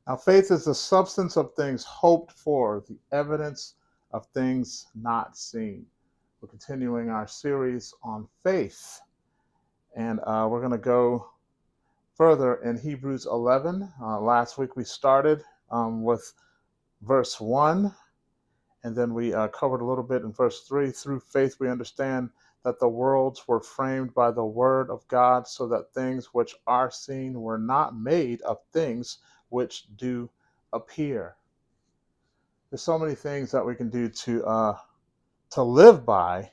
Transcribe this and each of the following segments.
Now, faith is the substance of things hoped for, the evidence of things not seen. We're continuing our series on faith, and we're going to go further in Hebrews 11. Last week we started with verse 1, and then we covered a little bit in verse 3. Through faith, we understand that the worlds were framed by the word of God, so that things which are seen were not made of things which do appear. There's so many things that we can do to live by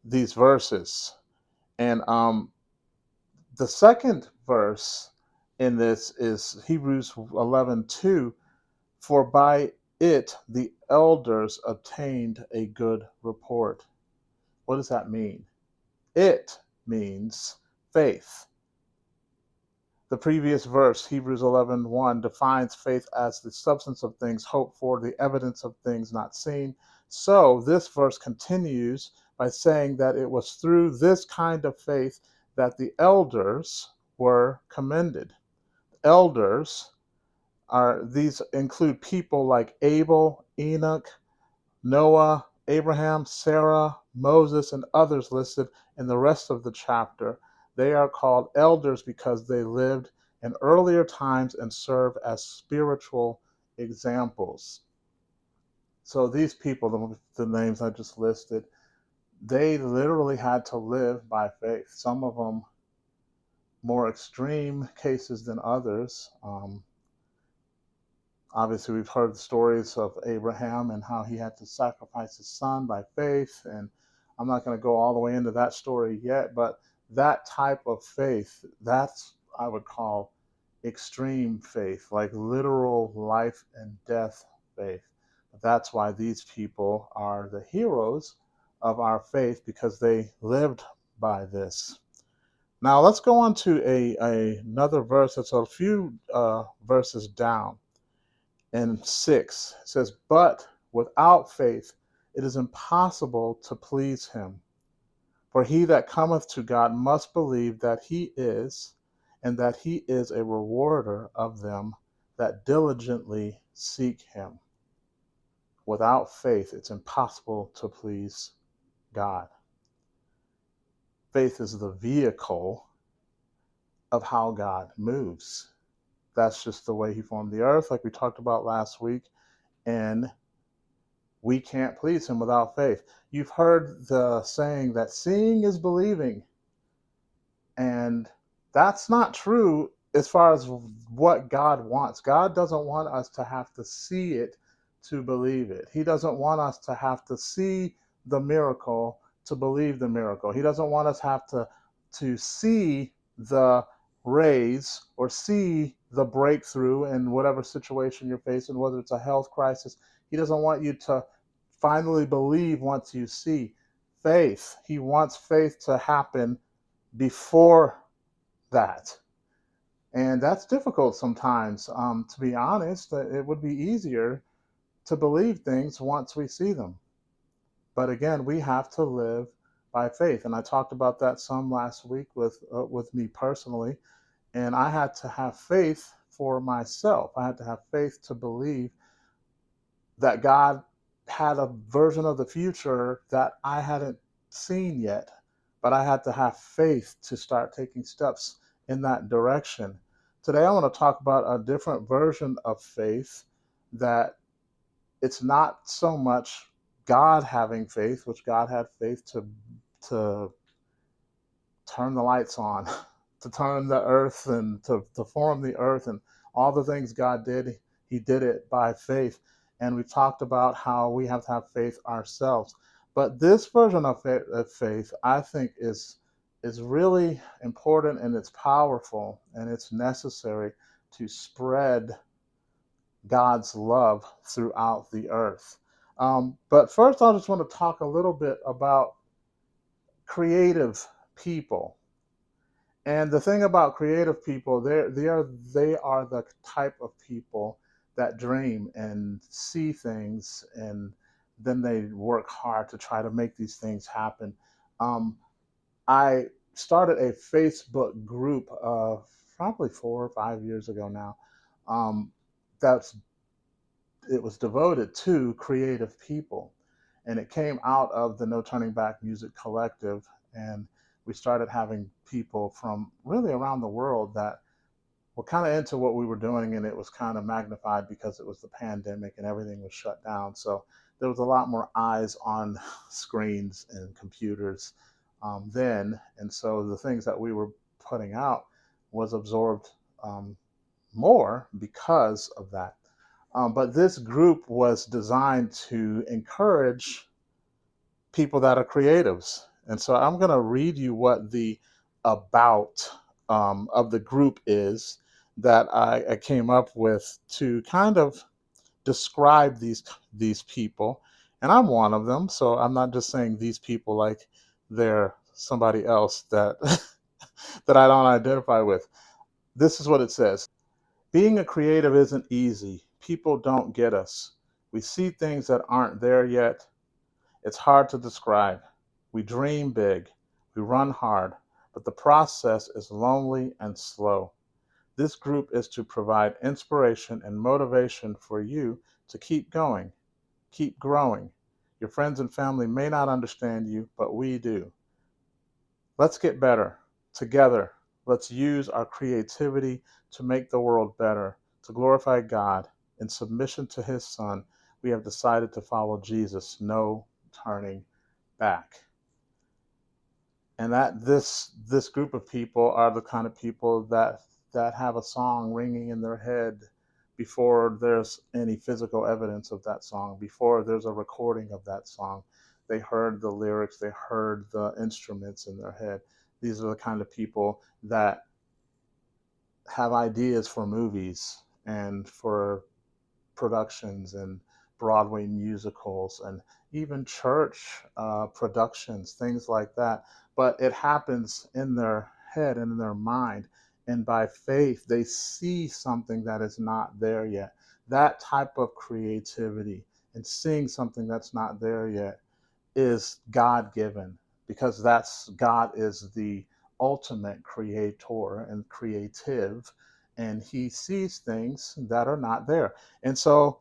these verses. And the second verse in this is Hebrews 11:2. For by it the elders obtained a good report. What does that mean? It means faith. The previous verse, Hebrews 11:1, defines faith as the substance of things hoped for, the evidence of things not seen. So this verse continues by saying that it was through this kind of faith that the elders were commended. Elders these include people like Abel, Enoch, Noah, Abraham, Sarah, Moses, and others listed in the rest of the chapter. They are called elders because they lived in earlier times and serve as spiritual examples. So these people, the names I just listed, they literally had to live by faith. Some of them more extreme cases than others. Obviously, we've heard the stories of Abraham and how he had to sacrifice his son by faith. And I'm not going to go all the way into that story yet, but that type of faith, that's, I would call extreme faith, like literal life and death faith. That's why these people are the heroes of our faith, because they lived by this. Now let's go on to another verse that's a few verses down. And 6 it says, but without faith it is impossible to please him. For he that cometh to God must believe that he is, and that he is a rewarder of them that diligently seek him. Without faith, it's impossible to please God. Faith is the vehicle of how God moves. That's just the way he formed the earth, like we talked about last week. And we can't please him without faith. You've heard the saying that seeing is believing, and that's not true as far as what God wants. God doesn't want us to have to see it to believe it. He doesn't want us to have to see the miracle to believe the miracle. He doesn't want us to have to see the raise or see the breakthrough in whatever situation you're facing, whether it's a health crisis. He doesn't want you to finally believe once you see. Faith. He wants faith to happen before that. And that's difficult sometimes. To be honest, it would be easier to believe things once we see them. But again, we have to live by faith. And I talked about that some last week with me personally. And I had to have faith for myself. I had to have faith to believe that God had a version of the future that I hadn't seen yet, but I had to have faith to start taking steps in that direction. Today, I want to talk about a different version of faith, that it's not so much God having faith, which God had faith to turn the lights on, to turn the earth and to form the earth and all the things God did. He did it by faith. And we've talked about how we have to have faith ourselves. But this version of faith, I think, is really important, and it's powerful, and it's necessary to spread God's love throughout the earth. But first, I just want to talk a little bit about creative people. And the thing about creative people, they are the type of people that dream and see things, and then they work hard to try to make these things happen. Um, I started a Facebook group probably 4 or 5 years ago now, that's it was devoted to creative people. And it came out of the No Turning Back Music Collective. And we started having people from really around the world that were kind of into what we were doing. And it was kind of magnified because it was the pandemic and everything was shut down. So there was a lot more eyes on screens and computers then. And so the things that we were putting out was absorbed um, more because of that. But this group was designed to encourage people that are creatives. And so I'm going to read you what the about of the group is that I came up with to kind of describe these people. And I'm one of them, so I'm not just saying these people like they're somebody else that that I don't identify with. This is what it says. Being a creative isn't easy. People don't get us. We see things that aren't there yet. It's hard to describe. We dream big. We run hard. But the process is lonely and slow. This group is to provide inspiration and motivation for you to keep going, keep growing. Your friends and family may not understand you, but we do. Let's get better together. Let's use our creativity to make the world better, to glorify God. In submission to his son, we have decided to follow Jesus. No turning back. And that this group of people are the kind of people that have a song ringing in their head before there's any physical evidence of that song, before there's a recording of that song. They heard the lyrics, they heard the instruments in their head. These are the kind of people that have ideas for movies and for productions and Broadway musicals and even church productions, things like that. But it happens in their head and in their mind. And by faith, they see something that is not there yet. That type of creativity and seeing something that's not there yet is God given, because that's God is the ultimate creator and creative, and he sees things that are not there. And so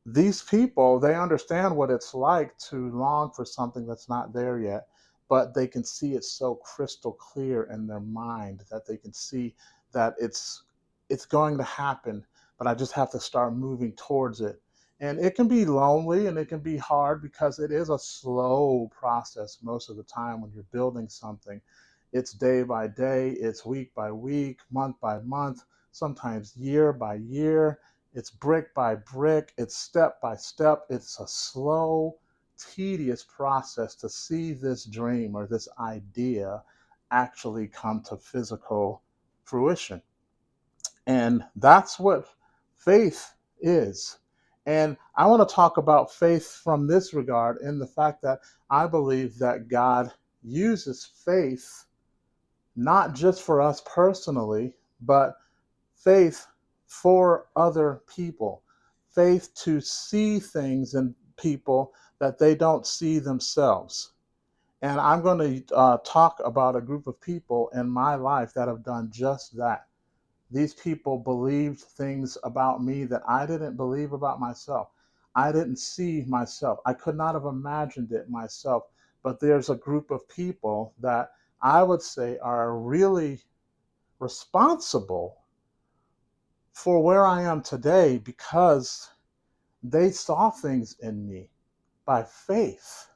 these people, they understand what it's like to long for something that's not there yet, but they can see it so crystal clear in their mind that they can see that it's going to happen, but I just have to start moving towards it. And it can be lonely and it can be hard because it is a slow process most of the time when you're building something. It's day by day, it's week by week, month by month, sometimes year by year. It's brick by brick, it's step by step. It's a slow, tedious process to see this dream or this idea actually come to physical fruition. And that's what faith is. And I want to talk about faith from this regard in the fact that I believe that God uses faith not just for us personally, but faith for other people, faith to see things in people that they don't see themselves. And I'm going to talk about a group of people in my life that have done just that. These people believed things about me that I didn't believe about myself. I didn't see myself. I could not have imagined it myself. But there's a group of people that I would say are really responsible for where I am today because they saw things in me by faith.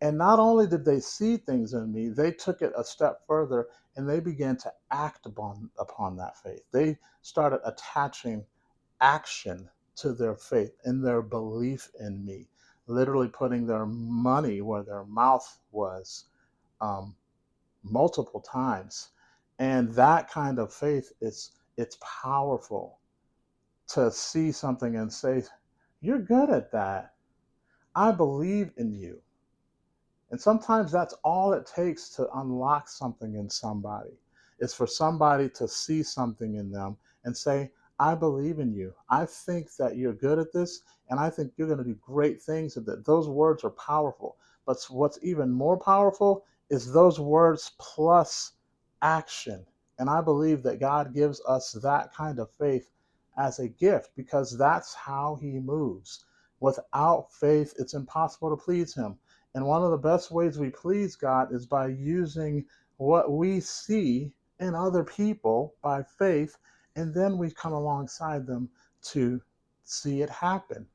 And not only did they see things in me, they took it a step further and they began to act upon that faith. They started attaching action to their faith and their belief in me, literally putting their money where their mouth was um, multiple times. And that kind of faith is it's powerful to see something and say, "You're good at that. I believe in you." And sometimes that's all it takes to unlock something in somebody, is for somebody to see something in them and say, "I believe in you. I think that you're good at this, and I think you're going to do great things at that." Those words are powerful. But what's even more powerful is those words plus action. And I believe that God gives us that kind of faith as a gift because that's how he moves. Without faith, it's impossible to please him. And one of the best ways we please God is by using what we see in other people by faith, and then we come alongside them to see it happen.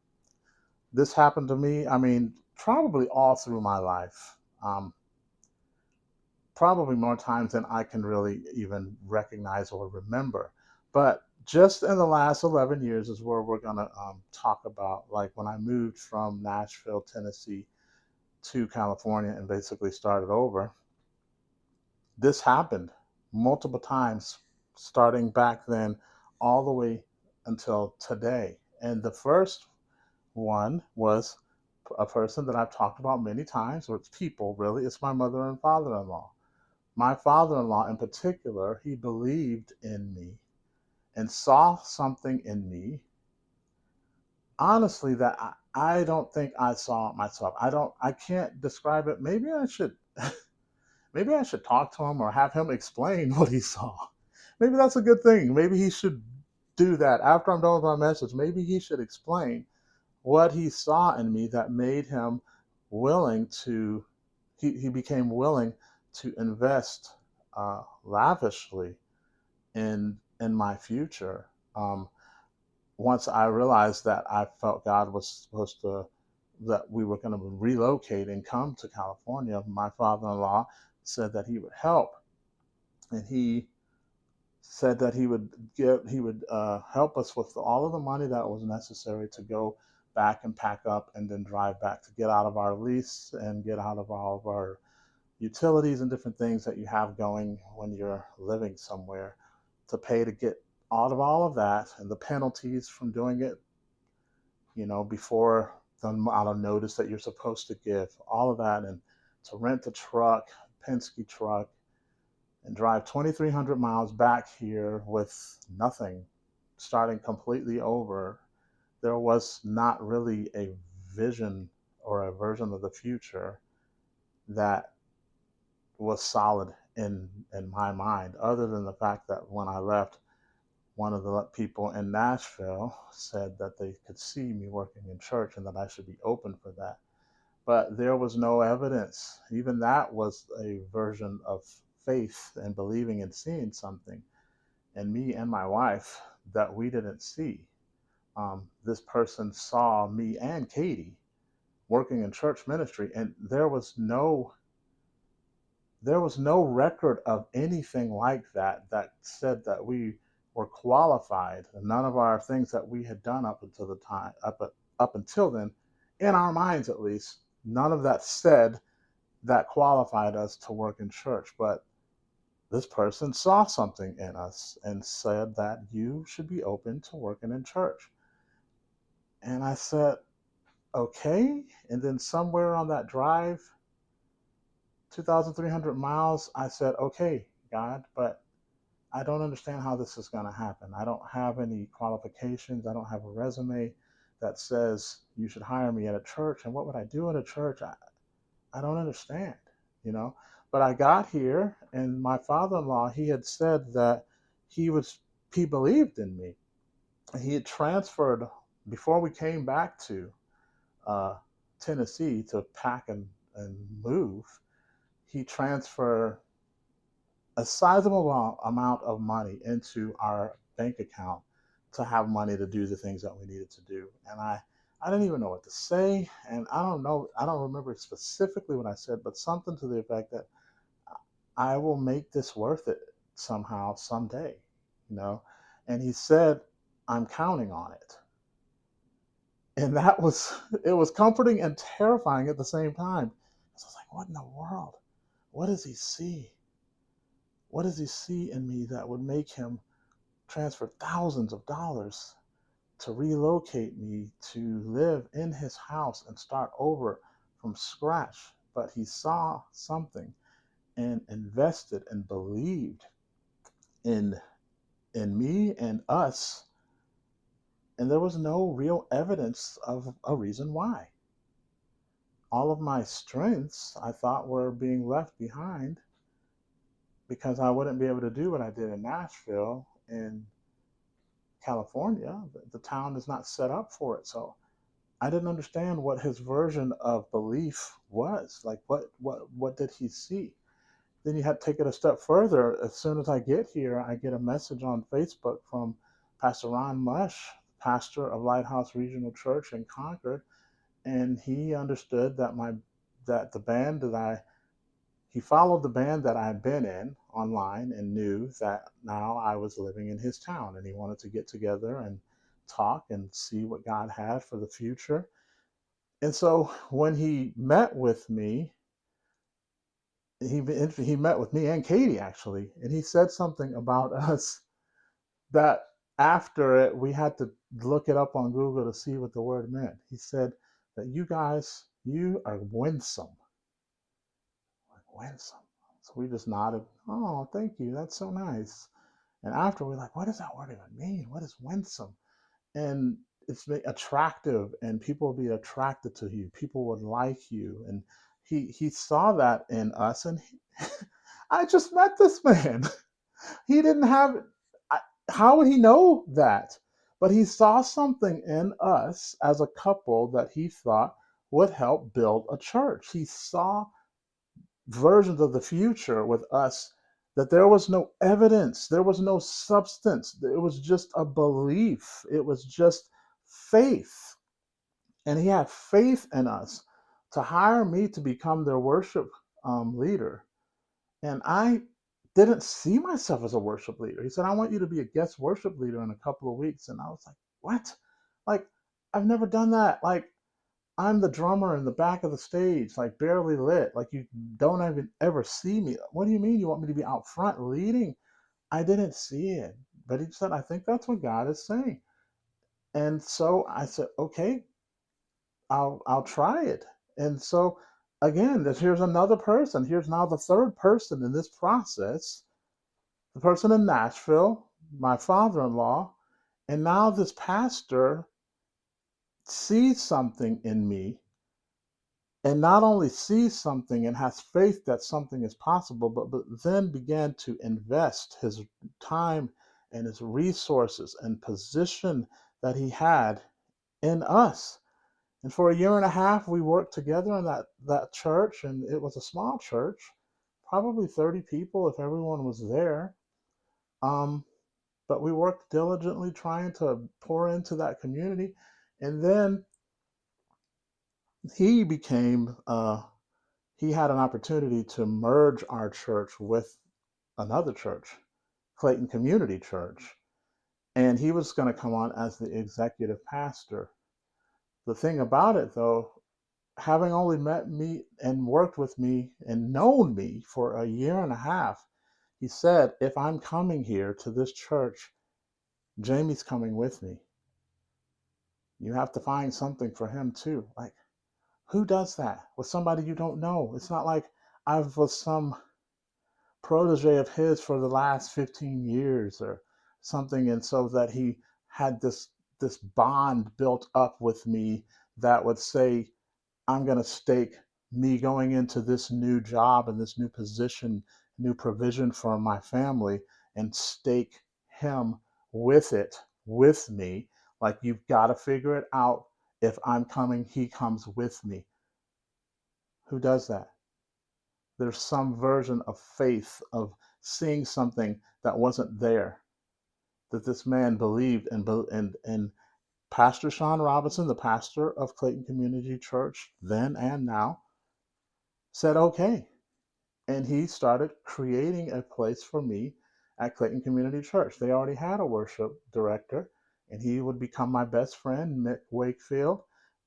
This happened to me, I mean, probably all through my life. Probably more times than I can really even recognize or remember. But just in the last 11 years is where we're going to talk about, like when I moved from Nashville, Tennessee to California and basically started over. This happened multiple times, starting back then all the way until today. And the first one was a person that I've talked about many times, or it's people really. It's my mother and father in law. My father in law, in particular, he believed in me and saw something in me, honestly, that I don't think I saw it myself. I can't describe it. Maybe I should talk to him or have him explain what he saw. Maybe that's a good thing. Maybe he should do that after I'm done with my message. Maybe he should explain what he saw in me that made him willing to, he became willing to invest lavishly in my future. Once I realized that I felt God was supposed to, that we were going to relocate and come to California, my father-in-law said that he would help, and he said that he would help us with all of the money that was necessary to go back and pack up and then drive back to get out of our lease and get out of all of our utilities and different things that you have going when you're living somewhere, to pay to get out of all of that and the penalties from doing it, before the amount of notice that you're supposed to give, all of that, and to rent a truck, Penske truck, and drive 2,300 miles back here with nothing, starting completely over. There was not really a vision or a version of the future that was solid in my mind, other than the fact that when I left, one of the people in Nashville said that they could see me working in church and that I should be open for that. But there was no evidence. Even that was a version of faith and believing and seeing something in me and my wife that we didn't see. This person saw me and Katie working in church ministry, and there was no record of anything like that said that we were qualified. None of our things that we had done up until the time up until then, in our minds at least, none of that said that qualified us to work in church. But this person saw something in us and said that you should be open to working in church. And I said, okay. And then somewhere on that drive, 2,300 miles, I said, okay, God, but I don't understand how this is going to happen. I don't have any qualifications. I don't have a resume that says you should hire me at a church. And what would I do at a church? I don't understand, you know. But I got here, and my father-in-law, he had said that he believed in me. He had transferred before we came back to uh, Tennessee to pack and move. He transferred a sizable amount of money into our bank account to have money to do the things that we needed to do. And I didn't even know what to say. And I don't remember specifically what I said, but something to the effect that I will make this worth it somehow, someday, you know? And he said, I'm counting on it. And it was comforting and terrifying at the same time. So I was like, what in the world? What does he see? What does he see in me that would make him transfer thousands of dollars to relocate me to live in his house and start over from scratch? But he saw something and invested and believed in me and us, and there was no real evidence of a reason why. All of my strengths I thought were being left behind because I wouldn't be able to do what I did in Nashville, and California. The town is not set up for it. So I didn't understand what his version of belief was. Like, what did he see? Then you had to take it a step further. As soon as I get here, I get a message on Facebook from Pastor Ron Mush, pastor of Lighthouse Regional Church in Concord, and he understood that the band that I he followed the band that I had been in online and knew that now I was living in his town, and he wanted to get together and talk and see what God had for the future. And so when he met with me, he met with me and Katie actually, and he said something about us that after it we had to look it up on Google to see what the word meant. He said that you are winsome, like winsome. So we just nodded. Oh, thank you. That's so nice. And after we're like, what does that word even mean? What is winsome? And it's attractive, and people will be attracted to you. People would like you, and he saw that in us, and I just met this man. He didn't have, how would he know that? But he saw something in us as a couple that he thought would help build a church. He saw versions of the future with us that there was no evidence, there was no substance, it was just a belief, it was just faith. And he had faith in us to hire me to become their worship leader. And I didn't see myself as a worship leader. He said, I want you to be a guest worship leader in a couple of weeks. And I was like, what? Like, I've never done that. Like, I'm the drummer in the back of the stage, like barely lit. Like, you don't even ever see me. What do you mean you want me to be out front leading? I didn't see it. But he said, I think that's what God is saying. And so I said, okay, I'll try it. And so again, here's another person. Here's now the third person in this process, the person in Nashville, my father-in-law, and now this pastor sees something in me, and not only sees something and has faith that something is possible, but then began to invest his time and his resources and position that he had in us. And for a year and a half, we worked together in that church, and it was a small church, probably 30 people if everyone was there. Um, but we worked diligently trying to pour into that community. And then he became, he had an opportunity to merge our church with another church, Clayton Community Church. And he was going to come on as the executive pastor. The thing about it, though, having only met me and worked with me and known me for a year and a half, he said, if I'm coming here to this church, Jamie's coming with me. You have to find something for him too. Like, who does that with somebody you don't know? It's not like I was some protege of his for the last 15 years or something, and so that he had this bond built up with me that would say, I'm going to stake me going into this new job and this new position, new provision for my family, and stake him with it, with me. Like, you've got to figure it out. If I'm coming, he comes with me. Who does that? There's some version of faith, of seeing something that wasn't there, that this man believed. And Pastor Sean Robinson, the pastor of Clayton Community Church then and now, said, okay. And he started creating a place for me at Clayton Community Church. They already had a worship director, and he would become my best friend, Mick Wakefield.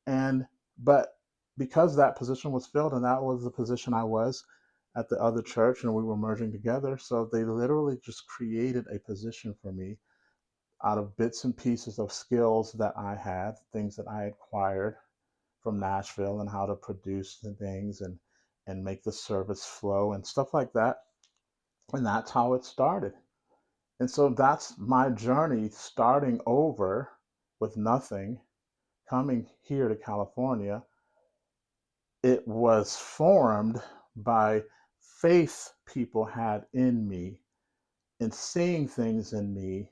And but because that position was filled, and that was the position I was at the other church, and we were merging together, so they literally just created a position for me out of bits and pieces of skills that I had, things that I acquired from Nashville, and how to produce the things and make the service flow and stuff like that. And that's how it started. And so that's my journey, starting over with nothing, coming here to California. It was formed by faith people had in me and seeing things in me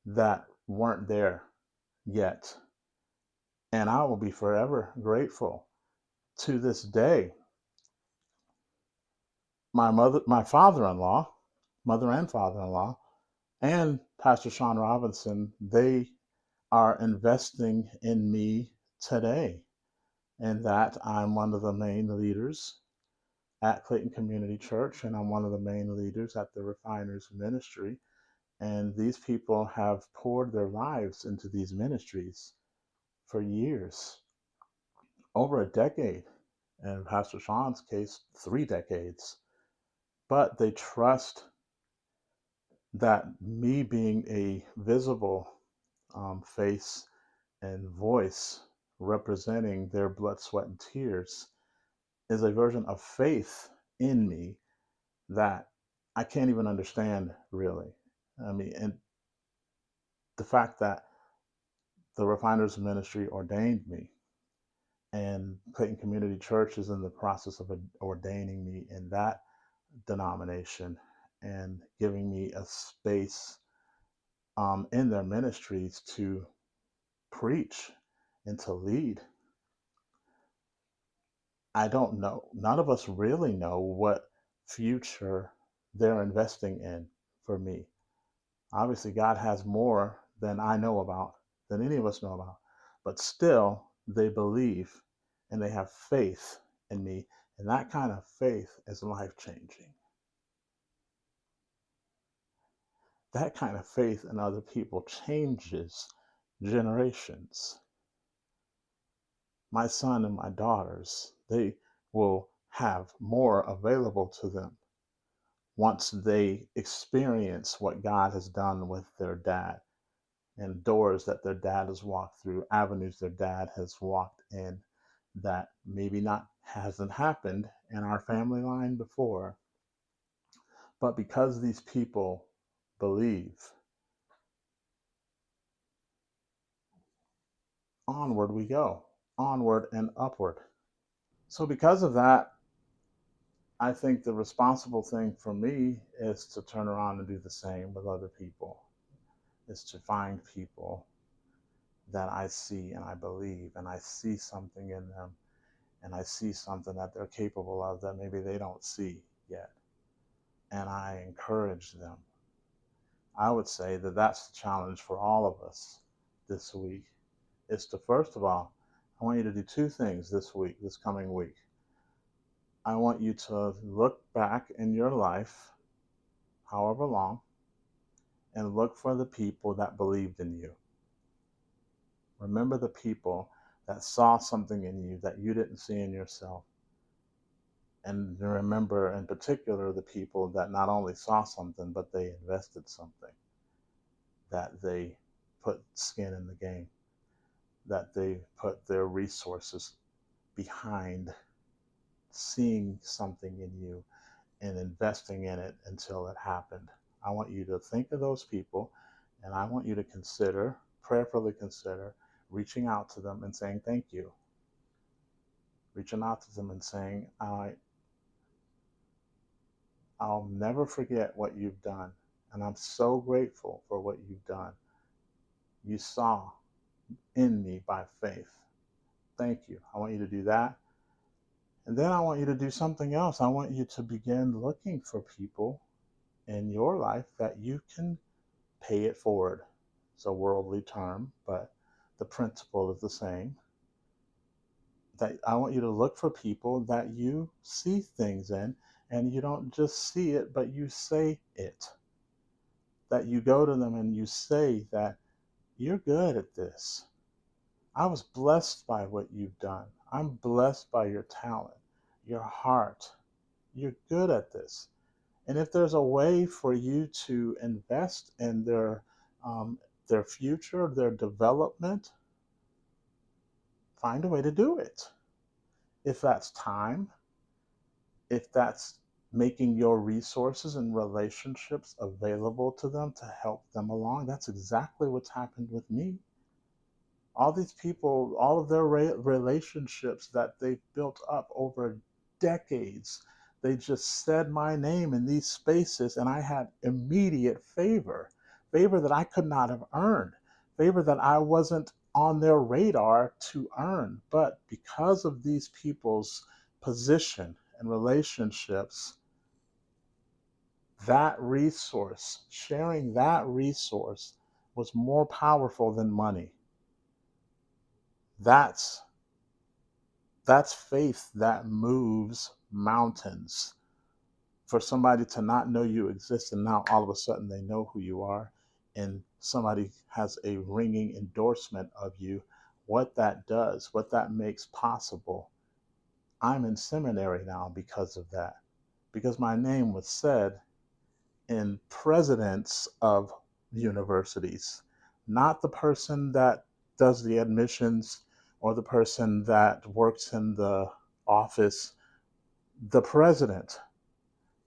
that weren't there yet. And I will be forever grateful. To this day, my father-in-law, mother and father-in-law, and Pastor Sean Robinson, they are investing in me today, and that I'm one of the main leaders at Clayton Community Church, and I'm one of the main leaders at the Refiners Ministry. And these people have poured their lives into these ministries for years, over a decade, and in Pastor Sean's case, 3 decades. But they trust that me being a visible face and voice representing their blood, sweat, and tears is a version of faith in me that I can't even understand, really. I mean, and the fact that the Refiners Ministry ordained me and Clayton Community Church is in the process of ordaining me in that denomination and giving me a space in their ministries to preach and to lead. I don't know. None of us really know what future they're investing in for me. Obviously, God has more than I know about, than any of us know about. But still, they believe and they have faith in me. And that kind of faith is life changing. That kind of faith in other people changes generations. My son and my daughters, they will have more available to them once they experience what God has done with their dad, and doors that their dad has walked through, avenues their dad has walked in that maybe not hasn't happened in our family line before. But because these people believe, onward we go, onward and upward. So because of that, I think the responsible thing for me is to turn around and do the same with other people, is to find people that I see and I believe and I see something in them and I see something that they're capable of that maybe they don't see yet. And I encourage them. I would say that that's the challenge for all of us this week, is to, first of all, I want you to do two things this week, this coming week. I want you to look back in your life, however long, and look for the people that believed in you. Remember the people that saw something in you that you didn't see in yourself. And remember in particular the people that not only saw something, but they invested something, that they put skin in the game, that they put their resources behind seeing something in you and investing in it until it happened. I want you to think of those people, and I want you to consider, prayerfully consider, reaching out to them and saying thank you. Reaching out to them and saying, I'll never forget what you've done, and I'm so grateful for what you've done. You saw in me by faith. Thank you. I want you to do that. And then I want you to do something else. I want you to begin looking for people in your life that you can pay it forward. It's a worldly term, but the principle is the same. That I want you to look for people that you see things in, and you don't just see it, but you say it. That you go to them and you say that you're good at this. I was blessed by what you've done. I'm blessed by your talent, your heart. You're good at this. And if there's a way for you to invest in their future, their development, find a way to do it. If that's time, if that's making your resources and relationships available to them to help them along, that's exactly what's happened with me. All these people, all of their relationships that they've built up over decades, they just said my name in these spaces, and I had immediate favor, favor that I could not have earned. favor that I wasn't on their radar to earn. But because of these people's position and relationships, that resource, sharing that resource, was more powerful than money. That's that's faith that moves mountains. For somebody to not know you exist and now all of a sudden they know who you are, and somebody has a ringing endorsement of you, what that does, what that makes possible. I'm in seminary now because of that, because my name was said in presidents of universities, not the person that does the admissions or the person that works in the office, the president.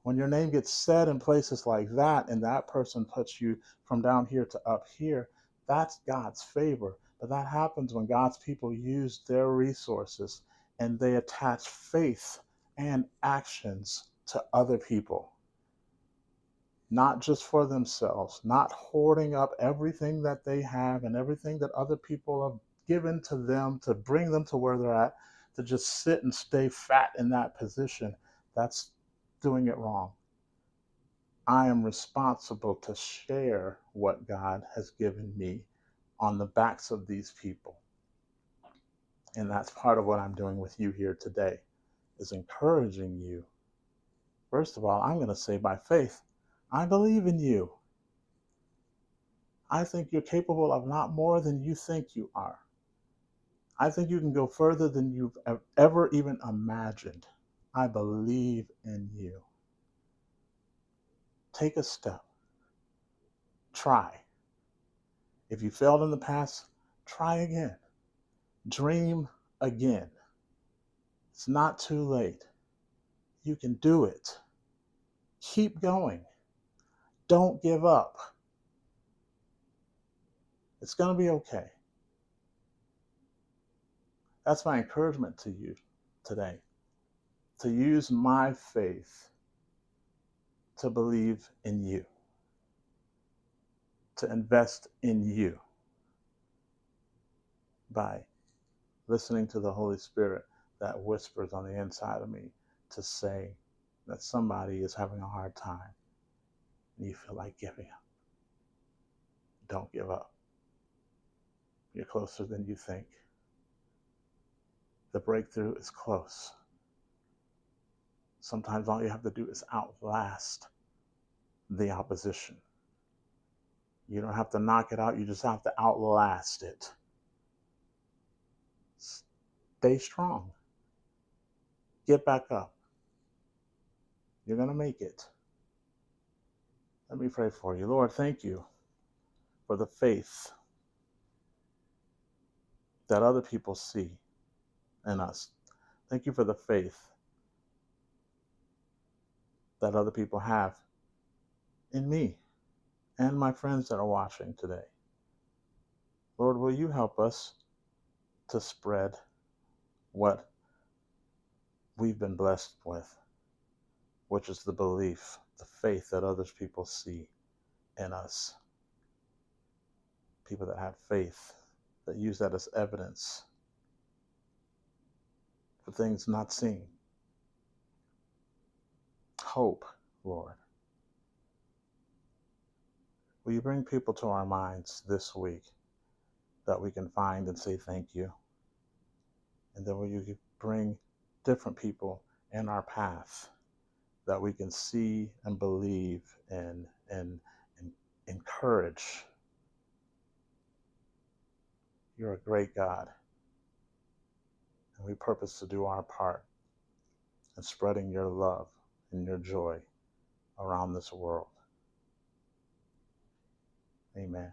When your name gets said in places like that and that person puts you from down here to up here, that's God's favor. But that happens when God's people use their resources and they attach faith and actions to other people, not just for themselves, not hoarding up everything that they have and everything that other people have given to them to bring them to where they're at, to just sit and stay fat in that position. That's doing it wrong. I am responsible to share what God has given me on the backs of these people. And that's part of what I'm doing with you here today, is encouraging you. First of all, I'm going to say by faith, I believe in you. I think you're capable of not more than you think you are. I think you can go further than you've ever even imagined. I believe in you. Take a step. Try. If you failed in the past, try again. Dream again. It's not too late. You can do it. Keep going. Don't give up. It's going to be okay. That's my encouragement to you today. To use my faith to believe in you, to invest in you by listening to the Holy Spirit that whispers on the inside of me to say that somebody is having a hard time and you feel like giving up. Don't give up. You're closer than you think. The breakthrough is close. Sometimes all you have to do is outlast the opposition. You don't have to knock it out, you just have to outlast it. Stay strong. Get back up. You're going to make it. Let me pray for you. Lord, thank you for the faith that other people see in us. Thank you for the faith that other people have in me and my friends that are watching today. Lord, will you help us to spread what we've been blessed with, which is the belief, the faith that other people see in us. People that have faith, that use that as evidence for things not seen. Hope, Lord. Will you bring people to our minds this week that we can find and say thank you? And then will you bring different people in our path that we can see and believe and encourage? You're a great God, and we purpose to do our part in spreading your love and your joy around this world. Amen.